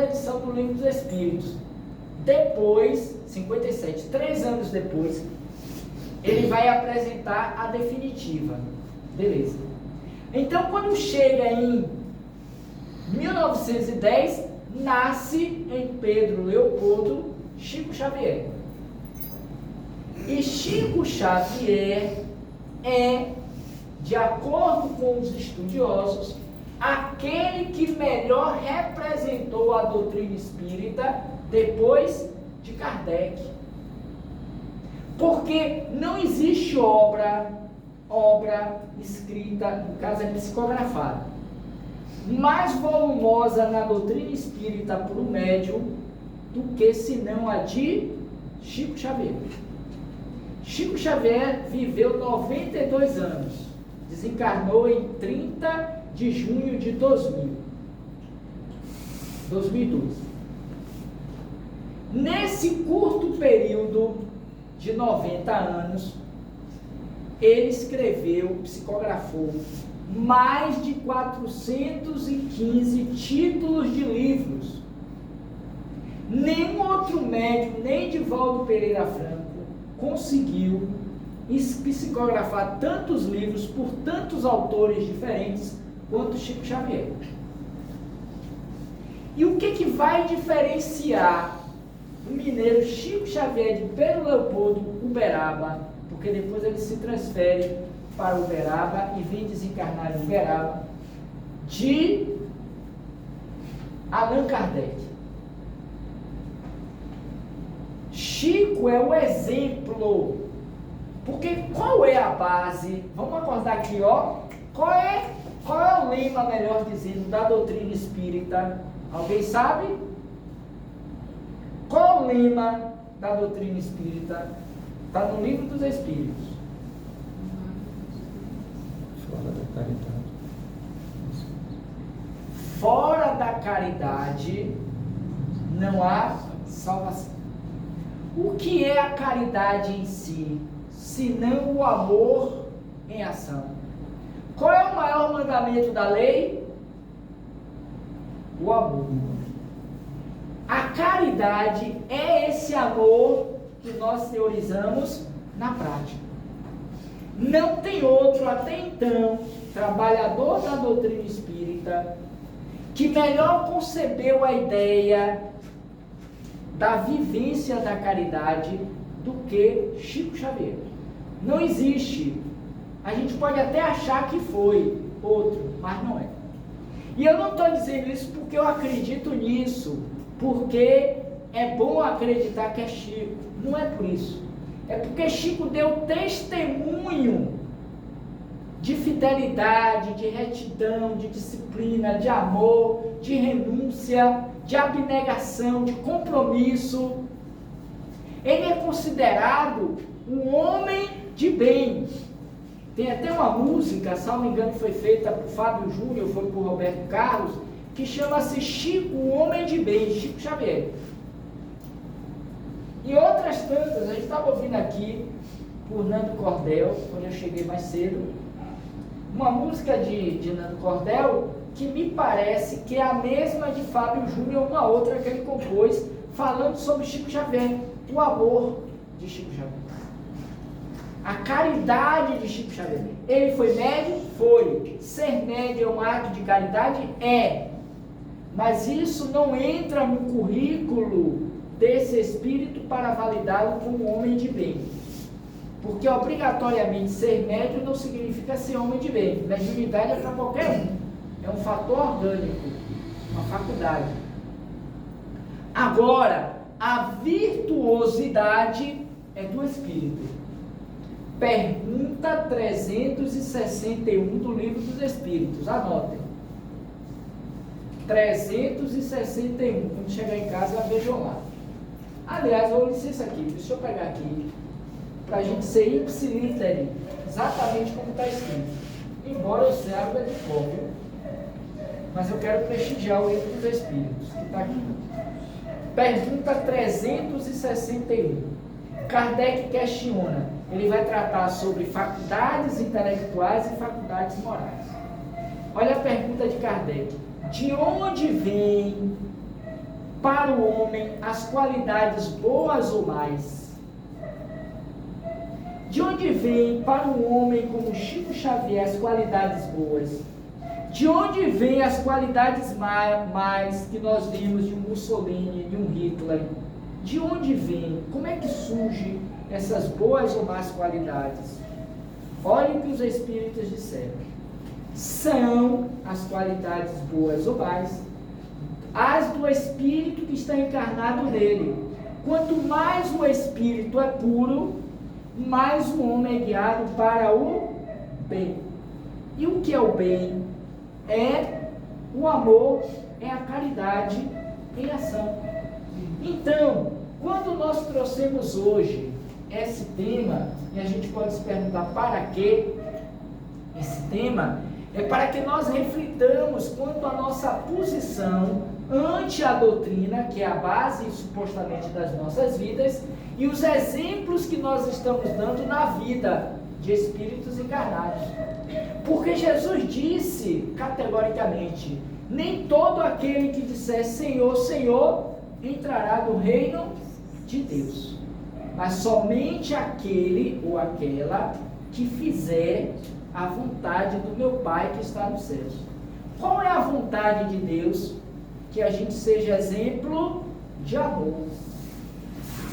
edição do Livro dos Espíritos. Depois, 57, 3 anos depois, ele vai apresentar a definitiva. Beleza. Então, quando chega em 1910, nasce em Pedro Leopoldo Chico Xavier. E Chico Xavier é, de acordo com os estudiosos, aquele que melhor representou a doutrina espírita depois de Kardec. Porque não existe obra escrita, no caso é psicografada, mais volumosa na doutrina espírita por um médium do que senão a de Chico Xavier. Chico Xavier viveu 92 anos, desencarnou em 30 de junho de 2012. Nesse curto período de 90 anos, ele escreveu, psicografou mais de 415 títulos de livros. Nenhum outro médium, nem Divaldo Pereira Franco, conseguiu psicografar tantos livros por tantos autores diferentes quanto Chico Xavier. E o que vai diferenciar o mineiro Chico Xavier de Pedro Leopoldo Uberaba, porque depois ele se transfere para Uberaba e vem desencarnar em Uberaba, de Allan Kardec? Chico é o exemplo, porque qual é a base? Vamos acordar aqui, ó. Qual é o lema, melhor dizendo, da doutrina espírita? Alguém sabe? Qual é o lema da doutrina espírita? Está no Livro dos Espíritos. Fora da caridade. Fora da caridade não há salvação. O que é a caridade em si, senão o amor em ação? Qual é o maior mandamento da lei? O amor. A caridade é esse amor que nós teorizamos na prática. Não tem outro, até então, trabalhador da doutrina espírita, que melhor concebeu a ideia da vivência da caridade do que Chico Xavier. Não existe. A gente pode até achar que foi outro, mas não é. E eu não estou dizendo isso porque eu acredito nisso, porque é bom acreditar que é Chico. Não é por isso. É porque Chico deu testemunho de fidelidade, de retidão, de disciplina, de amor, de renúncia, de abnegação, de compromisso. Ele é considerado um homem de bem. Tem até uma música, se não me engano, foi feita por Fábio Júnior, foi por Roberto Carlos, que chama-se Chico, o Homem de Bem, Chico Xavier. E outras tantas, a gente estava ouvindo aqui, por Nando Cordel, quando eu cheguei mais cedo, uma música de Nando Cordel, que me parece que é a mesma de Fábio Júnior, uma outra que ele compôs, falando sobre Chico Xavier, o amor de Chico Xavier. A caridade de Chico Xavier. Ele foi médium? Foi. Ser médium é um ato de caridade? É. Mas isso não entra no currículo desse espírito para validá-lo como homem de bem. Porque obrigatoriamente ser médium não significa ser homem de bem. Mediunidade é para qualquer um. É um fator orgânico, uma faculdade. Agora, a virtuosidade é do Espírito. Pergunta 361 do Livro dos Espíritos. Anotem. 361. Quando chegar em casa, vejam lá. Aliás, vou licença aqui. Deixa eu pegar aqui. Para a gente ser ipsiliter, exatamente como está escrito. Embora eu saiba de cor, mas eu quero prestigiar o Livro dos Espíritos, que está aqui. Pergunta 361. Kardec questiona. Ele vai tratar sobre faculdades intelectuais e faculdades morais. Olha a pergunta de Kardec. De onde vêm para o homem as qualidades boas ou mais? De onde vêm para um homem como Chico Xavier as qualidades boas? De onde vêm as qualidades mais que nós vimos de um Mussolini, de um Hitler? De onde vêm? Como é que surgem essas boas ou más qualidades? Olhem o que os Espíritos disseram. São as qualidades boas ou más, as do Espírito que está encarnado nele. Quanto mais o Espírito é puro, mais o homem é guiado para o bem. E o que é o bem? É o amor, é a caridade em ação. Então, quando nós trouxemos hoje esse tema, e a gente pode se perguntar para quê esse tema, é para que nós reflitamos quanto à nossa posição ante a doutrina, que é a base supostamente das nossas vidas, e os exemplos que nós estamos dando na vida de espíritos encarnados. Porque Jesus disse categoricamente: nem todo aquele que disser Senhor, Senhor, entrará no reino de Deus, mas somente aquele ou aquela que fizer a vontade do meu Pai que está nos céus. Qual é a vontade de Deus? Que a gente seja exemplo de amor.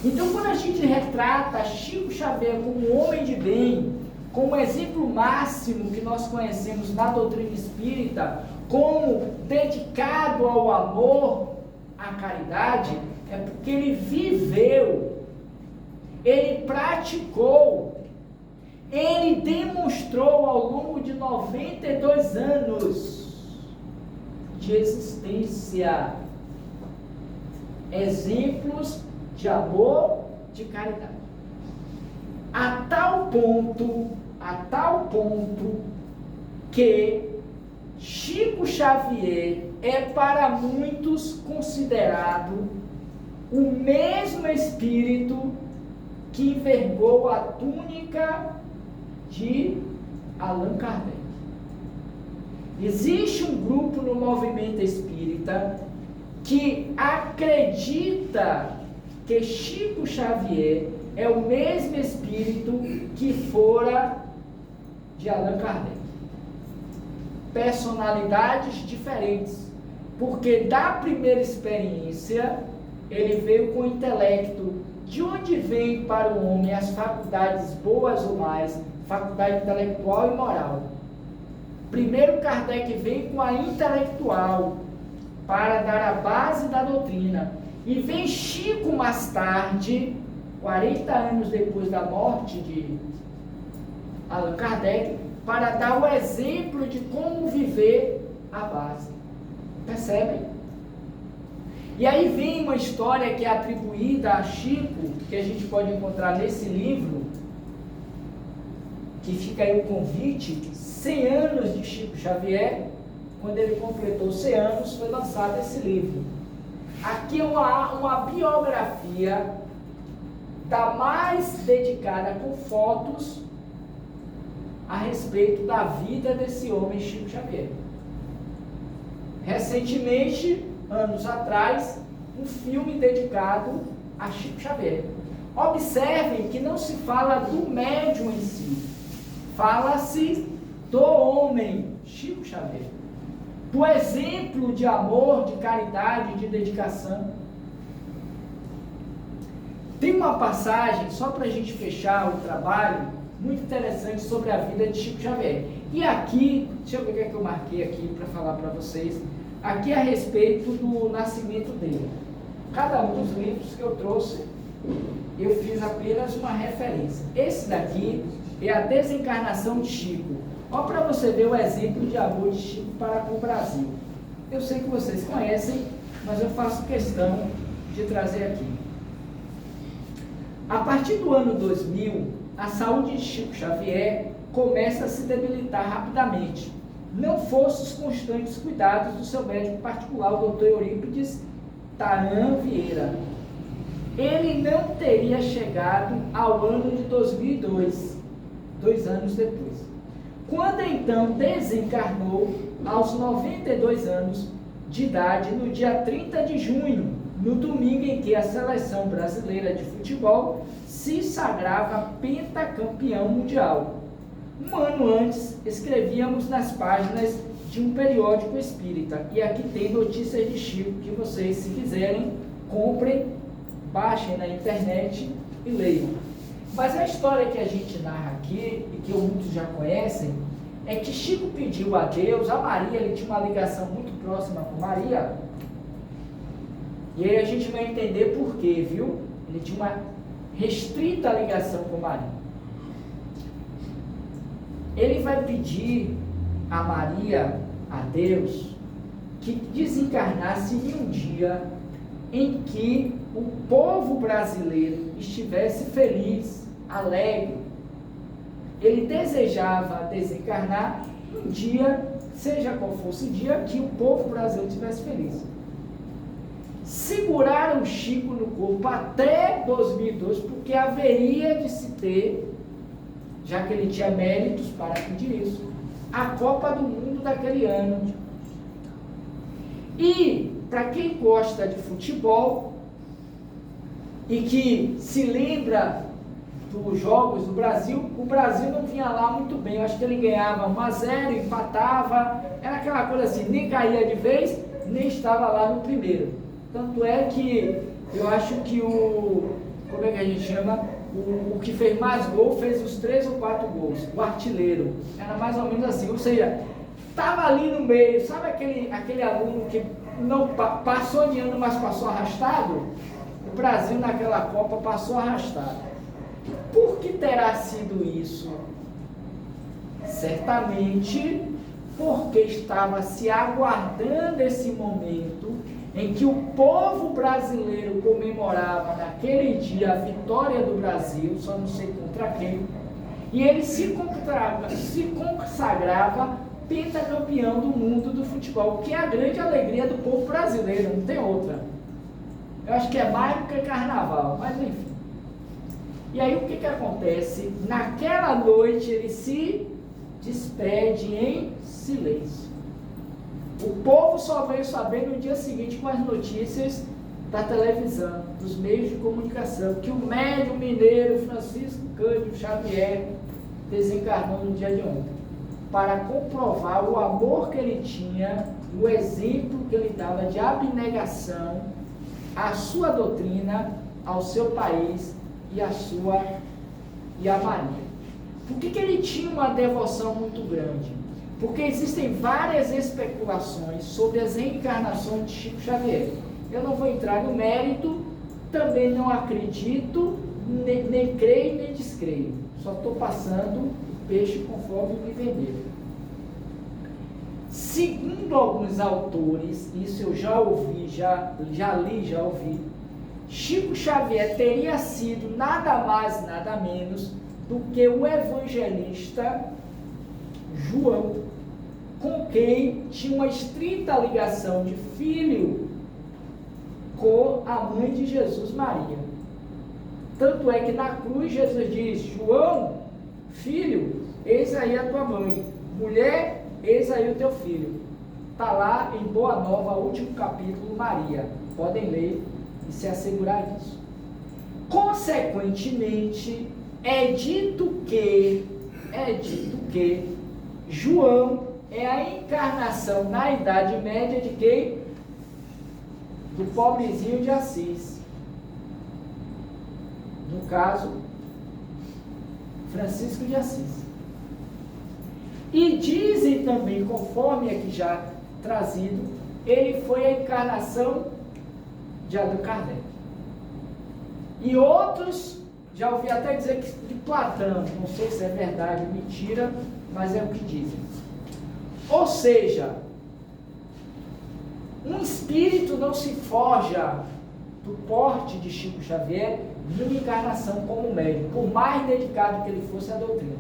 Então, quando a gente retrata Chico Xavier como um homem de bem, como exemplo máximo que nós conhecemos na doutrina espírita, como dedicado ao amor, à caridade, é porque ele viveu, ele praticou, ele demonstrou ao longo de 92 anos de existência exemplos de amor, de caridade. A tal ponto que Chico Xavier é para muitos considerado o mesmo espírito que envergou a túnica de Allan Kardec. Existe um grupo no movimento espírita que acredita que Chico Xavier é o mesmo espírito que fora de Allan Kardec. Personalidades diferentes, porque da primeira experiência ele veio com o intelecto. De onde vem para o homem as faculdades boas ou mais, faculdade intelectual e moral? Primeiro Kardec vem com a intelectual, para dar a base da doutrina. E vem Chico mais tarde, 40 anos depois da morte de Allan Kardec, para dar o exemplo de como viver a base. Percebem? E aí vem uma história que é atribuída a Chico, que a gente pode encontrar nesse livro, que fica aí o convite, 100 anos de Chico Xavier. Quando ele completou 100 anos, foi lançado esse livro. Aqui é uma biografia da mais dedicada, com fotos a respeito da vida desse homem, Chico Xavier. Recentemente, anos atrás, um filme dedicado a Chico Xavier. Observem que não se fala do médium em si, fala-se do homem, Chico Xavier. Do exemplo de amor, de caridade, de dedicação. Tem uma passagem, só para a gente fechar o trabalho, muito interessante sobre a vida de Chico Xavier. E aqui, deixa eu ver o que é que eu marquei aqui para falar para vocês. Aqui é a respeito do nascimento dele. Cada um dos livros que eu trouxe Eu fiz apenas uma referência. Esse daqui é a desencarnação de Chico. Olha para você ver o exemplo de amor de Chico para com o Brasil. Eu sei que vocês conhecem, mas eu faço questão de trazer aqui. A partir do ano 2000, a saúde de Chico Xavier começa a se debilitar rapidamente. Não fosse os constantes cuidados do seu médico particular, o Dr. Eurípides Taran Vieira. Ele não teria chegado ao ano de 2002, 2 anos depois. Quando então desencarnou, aos 92 anos de idade, no dia 30 de junho, no domingo em que a seleção brasileira de futebol se sagrava pentacampeão mundial. Um ano antes, escrevíamos nas páginas de um periódico espírita, e aqui tem notícias de Chico que vocês, se quiserem, comprem, baixem na internet e leiam. Mas a história que a gente narra aqui, e que muitos já conhecem, é que Chico pediu a Deus, a Maria, ele tinha uma ligação muito próxima com Maria, e aí a gente vai entender por quê, viu? Ele tinha uma restrita ligação com Maria. Ele vai pedir a Maria, a Deus, que desencarnasse em um dia em que o povo brasileiro estivesse feliz, alegre. Ele desejava desencarnar um dia, seja qual fosse o dia, que o povo brasileiro estivesse feliz. Seguraram Chico no corpo até 2002, porque haveria de se ter, já que ele tinha méritos para pedir isso, a Copa do Mundo daquele ano. E, para quem gosta de futebol e que se lembra dos jogos do Brasil, o Brasil não vinha lá muito bem. Eu acho que ele ganhava 1-0, empatava, era aquela coisa assim, nem caía de vez, nem estava lá no primeiro. Tanto é que eu acho que como é que a gente chama? O que fez mais gol fez os 3 ou 4 gols, o artilheiro. Era mais ou menos assim, ou seja, estava ali no meio, sabe aquele aluno que não passou de ano, mas passou arrastado? O Brasil naquela Copa passou arrastado. Por que terá sido isso? Certamente porque estava se aguardando esse momento em que o povo brasileiro comemorava naquele dia a vitória do Brasil, só não sei contra quem, e ele se consagrava pentacampeão do mundo do futebol, que é a grande alegria do povo brasileiro, não tem outra. Eu acho que é mais do que carnaval, mas enfim. E aí o que acontece? Naquela noite ele se despede em silêncio. O povo só veio saber no dia seguinte com as notícias da televisão, dos meios de comunicação, que o médium mineiro Francisco Cândido Xavier desencarnou no dia de ontem, para comprovar o amor que ele tinha, o exemplo que ele dava de abnegação à sua doutrina, ao seu país e a Maria. Por que ele tinha uma devoção muito grande? Porque existem várias especulações sobre as reencarnações de Chico Xavier. Eu não vou entrar no mérito, também não acredito, nem creio, nem descreio. Só estou passando o peixe conforme me venderam. Segundo alguns autores, isso eu já ouvi, já ouvi, Chico Xavier teria sido nada mais, nada menos do que o evangelista João, com quem tinha uma estrita ligação de filho com a mãe de Jesus, Maria. Tanto é que na cruz Jesus diz: João, filho, eis aí a tua mãe, mulher, eis aí o teu filho. Está lá em Boa Nova, último capítulo, Maria. Podem ler e se assegurar disso. Consequentemente, é dito que João é a encarnação na Idade Média de quem? Do pobrezinho de Assis. No caso, Francisco de Assis. E dizem também, conforme aqui já trazido, ele foi a encarnação de Allan Kardec. E outros, já ouvi até dizer que de Platão, não sei se é verdade ou mentira, mas é o que dizem. Ou seja, um espírito não se forja do porte de Chico Xavier numa encarnação como médium, por mais dedicado que ele fosse à doutrina.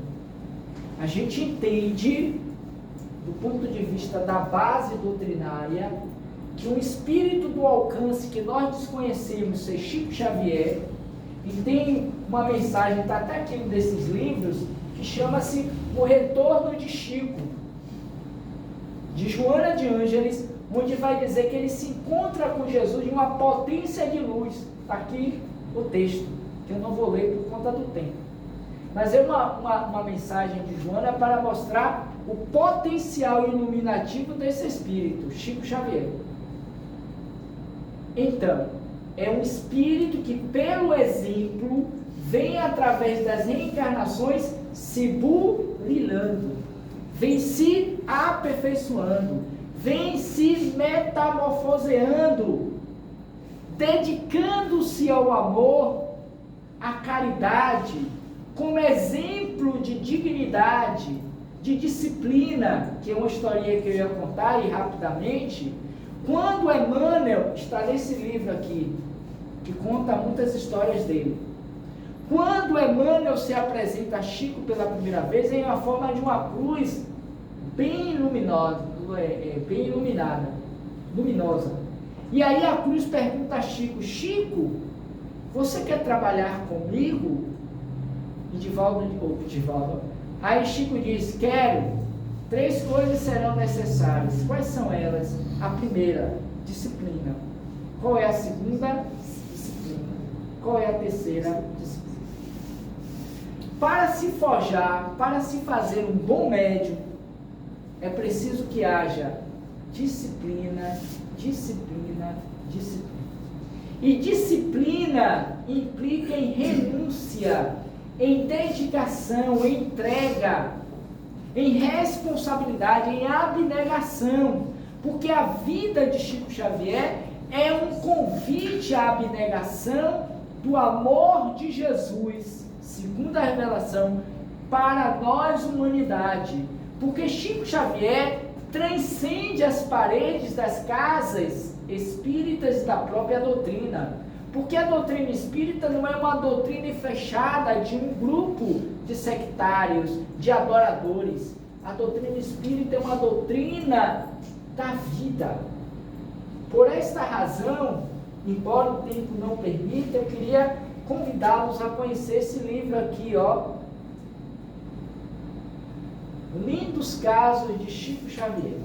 A gente entende, do ponto de vista da base doutrinária, que um espírito do alcance que nós desconhecemos ser Chico Xavier, e tem uma mensagem, está até aqui em um desses livros, que chama-se O Retorno de Chico, de Joana de Ângeles, onde vai dizer que ele se encontra com Jesus em uma potência de luz. Está aqui o texto, que eu não vou ler por conta do tempo. Mas é uma mensagem de Joana para mostrar o potencial iluminativo desse espírito, Chico Xavier. Então, é um espírito que, pelo exemplo, vem através das reencarnações se burilando, vem se aperfeiçoando, vem se metamorfoseando, dedicando-se ao amor, à caridade, como exemplo de dignidade, de disciplina, que é uma historinha que eu ia contar aí rapidamente. Quando Emmanuel, está nesse livro aqui, que conta muitas histórias dele, quando Emmanuel se apresenta a Chico pela primeira vez, em uma forma de uma cruz bem luminosa, bem iluminada, luminosa. E aí a cruz pergunta a Chico: Chico, você quer trabalhar comigo? E Divaldo. Aí Chico diz: quero. 3 coisas serão necessárias. Quais são elas? A primeira, disciplina. Qual é a segunda? Disciplina. Qual é a terceira? Disciplina. Para se forjar, para se fazer um bom médium, é preciso que haja disciplina, disciplina, disciplina. E disciplina implica em renúncia, em dedicação, em entrega, em responsabilidade, em abnegação, porque a vida de Chico Xavier é um convite à abnegação do amor de Jesus, segundo a revelação, para nós, humanidade, porque Chico Xavier transcende as paredes das casas espíritas e da própria doutrina, porque a doutrina espírita não é uma doutrina fechada de um grupo de sectários, de adoradores. A doutrina espírita é uma doutrina da vida. Por esta razão, embora o tempo não permita, eu queria convidá-los a conhecer esse livro aqui, ó. Lindos Casos de Chico Xavier,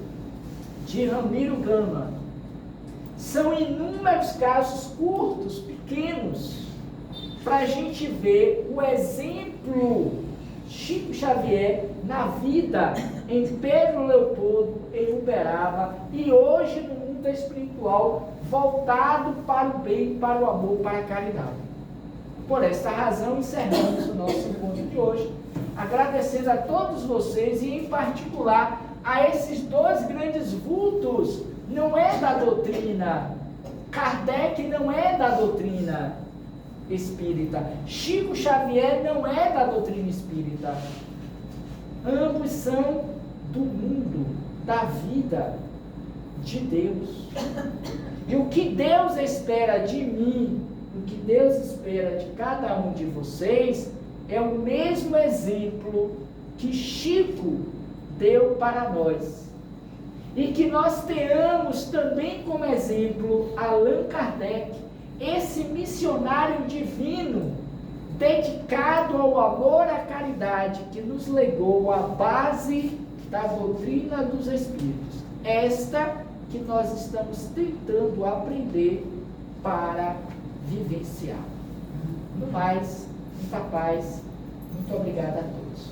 de Ramiro Gama. São inúmeros casos curtos, pequenos, para a gente ver o exemplo Chico Xavier na vida em Pedro Leopoldo, em Uberaba, e hoje no mundo espiritual, voltado para o bem, para o amor, para a caridade. Por esta razão, encerramos o nosso encontro de hoje, agradecendo a todos vocês e, em particular, a esses 2 grandes vultos. Não é da doutrina, Kardec não é da doutrina espírita, Chico Xavier não é da doutrina espírita. Ambos são do mundo, da vida de Deus. E o que Deus espera de mim, o que Deus espera de cada um de vocês, é o mesmo exemplo que Chico deu para nós. E que nós tenhamos também como exemplo Allan Kardec, esse missionário divino, dedicado ao amor à caridade, que nos legou a base da doutrina dos Espíritos. Esta que nós estamos tentando aprender para vivenciar. No mais, muita paz, muito obrigado a todos.